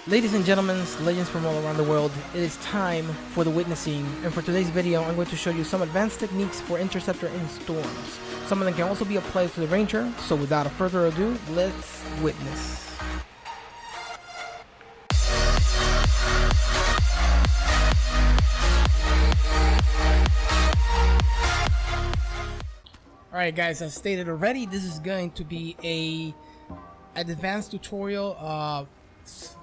Ladies and gentlemen, legends from all around the world, it is time for the witnessing, and for today's video I'm going to show you some advanced techniques for Interceptor in storms. Some of them can also be applied to the Ranger, so without further ado, let's witness. Alright guys, as stated already, this is going to be an advanced tutorial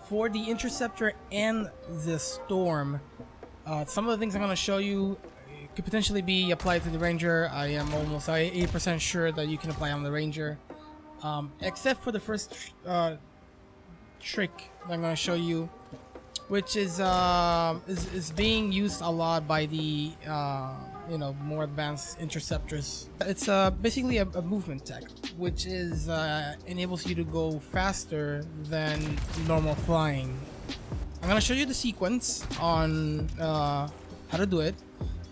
for the Interceptor and the Storm. Some of the things I'm going to show you could potentially be applied to the Ranger. I am almost 80% sure that you can apply on the Ranger, except for the first trick that I'm going to show you, which is being used a lot by the more advanced interceptors. It's basically a movement tech, which is enables you to go faster than normal flying. I'm gonna show you the sequence on how to do it,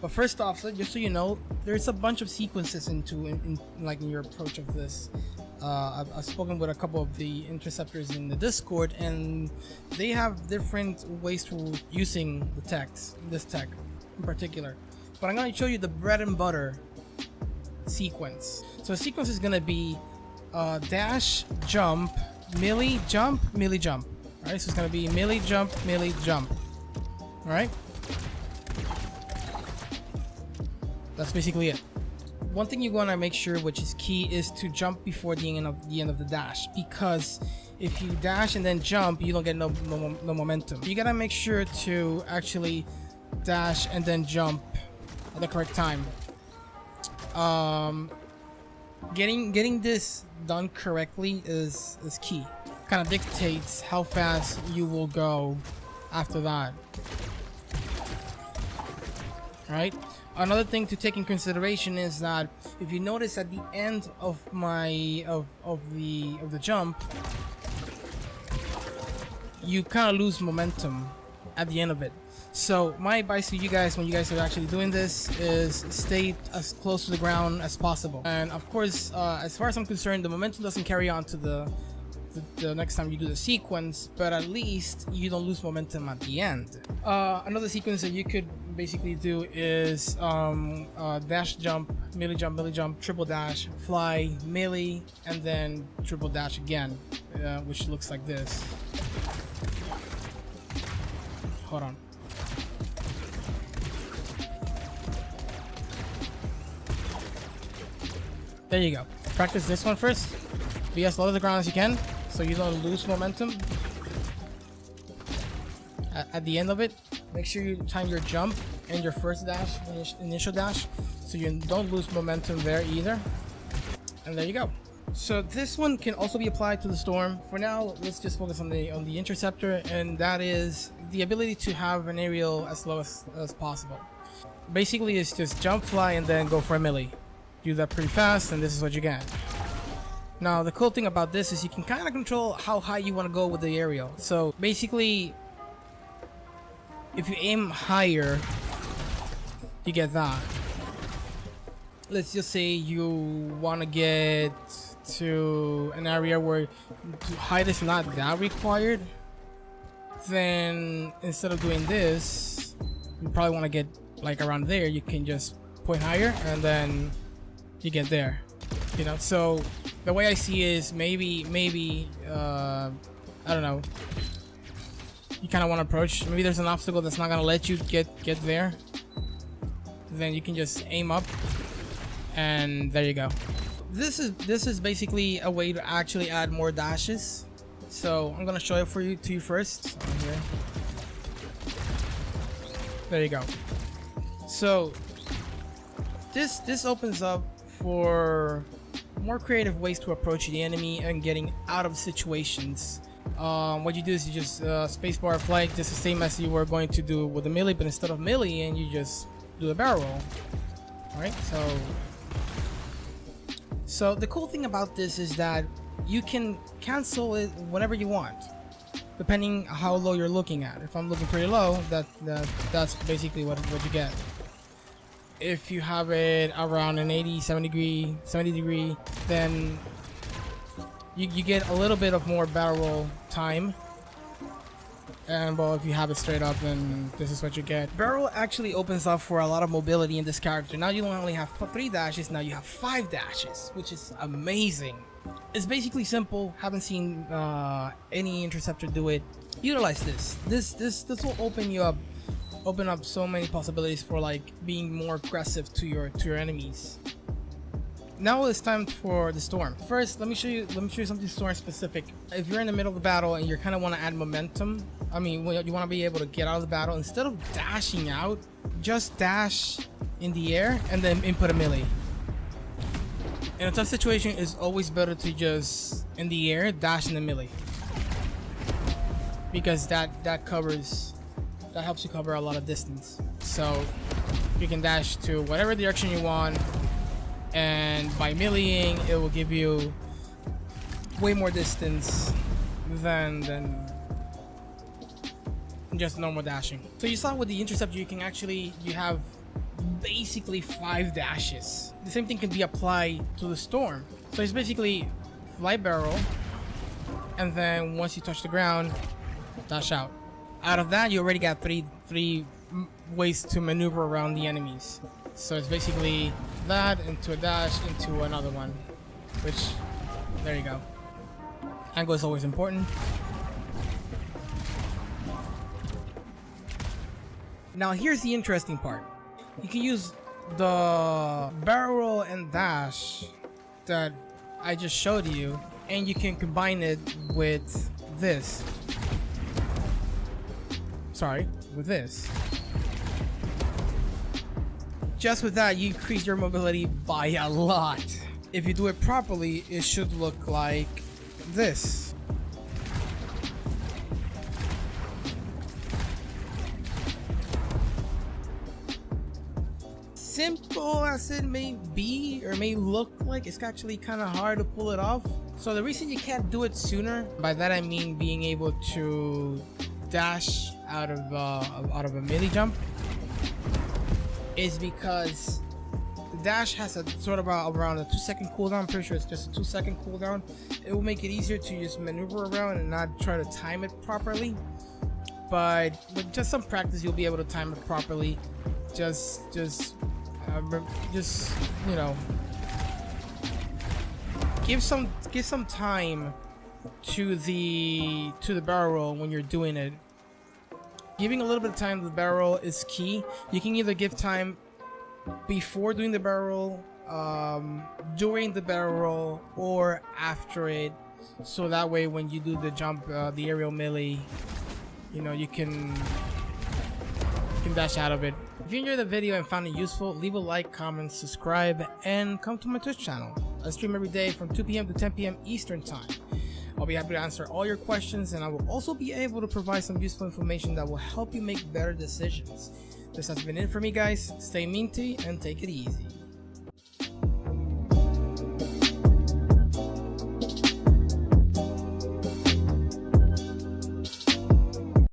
but first off, just so you know, there's a bunch of sequences in your approach of this. I've spoken with a couple of the interceptors in the Discord, and they have different ways to using the this tech in particular. But I'm going to show you the bread and butter sequence. So the sequence is going to be dash, jump, melee, jump, melee, jump. Alright, so it's going to be melee, jump, melee, jump. Alright? That's basically it. One thing you want to make sure, which is key, is to jump before the end of the dash, because if you dash and then jump, you don't get no momentum. You gotta make sure to actually dash and then jump at the correct time. Getting this done correctly is key. Kind of dictates how fast you will go after that. All right. Another thing to take in consideration is that if you notice at the end of the jump, you kind of lose momentum at the end of it. So my advice to you guys when you guys are actually doing this is stay as close to the ground as possible. And of course, as far as I'm concerned, the momentum doesn't carry on to the next time you do the sequence, but at least you don't lose momentum at the end. Another sequence that you could basically do is dash, jump, melee, jump, triple dash, fly, melee, and then triple dash again, which looks like this. Hold on. There you go. Practice this one first. Be as low to the ground as you can, so you don't lose momentum. At the end of it, make sure you time your jump and your first dash, initial dash, so you don't lose momentum there either. And there you go. So this one can also be applied to the Storm. For now, let's just focus on the Interceptor, and that is the ability to have an aerial as low as possible. Basically, it's just jump, fly, and then go for a melee. Do that pretty fast, and this is what you get. Now, the cool thing about this is you can kind of control how high you want to go with the aerial. So basically, if you aim higher, you get that. Let's just say you want to get to an area where height is not that required, then instead of doing this, you probably want to get like around there. You can just point higher and then you get there, you know. So the way I see is maybe I don't know, you kind of want to approach, maybe there's an obstacle that's not going to let you get there, then you can just aim up and there you go. This is basically a way to actually add more dashes. So I'm gonna show it to you first. Here. There you go. So this opens up for more creative ways to approach the enemy and getting out of situations. What you do is you just spacebar flight, just the same as you were going to do with the melee, but instead of melee, and you just do a barrel roll. All right, so the cool thing about this is that you can cancel it whenever you want, depending how low you're looking at. If I'm looking pretty low, that's basically what you get. If you have it around an 70 degree, then you get a little bit of more barrel roll time, And well, if you have it straight up, then this is what you get. Barrel actually opens up for a lot of mobility in this character. Now you don't only have 3 dashes, now you have 5 dashes, which is amazing. It's basically simple. Haven't seen any Interceptor do it. Utilize this. This will open up so many possibilities for like being more aggressive to your enemies. Now it's time for the storm. First, let me show you something storm specific. If you're in the middle of the battle and you kind of want to add momentum, I mean, you want to be able to get out of the battle, instead of dashing out, just dash in the air and then input a melee. In a tough situation, it's always better to just in the air dash in the melee, because that helps you cover a lot of distance. So you can dash to whatever direction you want, and by meleeing it will give you way more distance than just normal dashing. So you saw with the Interceptor you have basically 5 dashes. The same thing can be applied to the storm. So it's basically fly barrel, and then once you touch the ground, dash out. Out of that, you already got three ways to maneuver around the enemies. So it's basically that into a dash into another one, which, there you go. Angle is always important. Now here's the interesting part. You can use the barrel and dash that I just showed you, and you can combine it with this. Sorry, with this. Just with that, you increase your mobility by a lot. If you do it properly, it should look like this. Simple as it may be, or may look like, it's actually kind of hard to pull it off. So the reason you can't do it sooner, by that I mean being able to dash out of a melee jump, is because the dash has a sort of around a 2-second cooldown. I'm pretty sure it's just a 2-second cooldown. It will make it easier to just maneuver around and not try to time it properly. But with just some practice, you'll be able to time it properly. Just you know, give some time to the barrel roll when you're doing it. Giving a little bit of time to the barrel is key. You can either give time before doing the barrel, during the barrel, or after it, so that way when you do the jump, the aerial melee, you know, you can dash out of it. If you enjoyed the video and found it useful, leave a like, comment, subscribe, and come to my Twitch channel. I stream every day from 2 p.m. to 10 p.m. Eastern Time. I'll be happy to answer all your questions, and I will also be able to provide some useful information that will help you make better decisions. This has been it for me, guys. Stay minty and take it easy.